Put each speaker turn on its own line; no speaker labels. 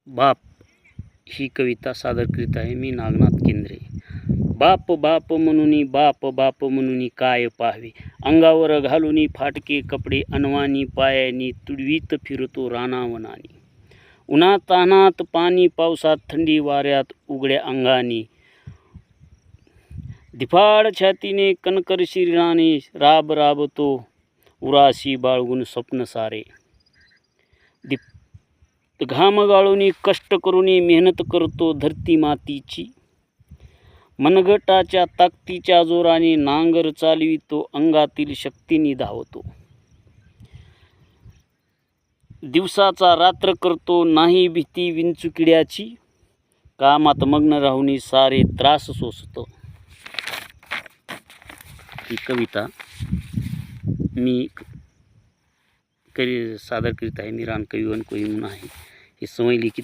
बाप ही कविता सादर करीत आहे मी नागनाथ केंद्रे. बाप बाप म्हणूनी बाप म्हणूनी काय पाहावे, अंगावर घालूनी फाटके कपडे अनवानी पायानी तुडवीत फिरतो रानावनानी. उन्हात तान्हात पाणी पावसात थंडी वाऱ्यात उघड्या अंगानी. दिफाड छातीने कणकर शरीराने राब राबतो उराशी बाळगून स्वप्न सारे. घाम गाळूनी कष्ट करूनी मेहनत करतो धरती मातीची. मनगटाच्या ताकदीच्या जोराने नांगर चालवितो अंगातील शक्तीने धावतो. दिवसाचा रात्र करतो नाही भीती विंचुकिड्याची. कामात मग्न राहुनी सारे त्रास सोसतो. ही कविता मी सादर करीत आहे. मी रानकवी वन कवी म्हणून आहे. ही समयलिखित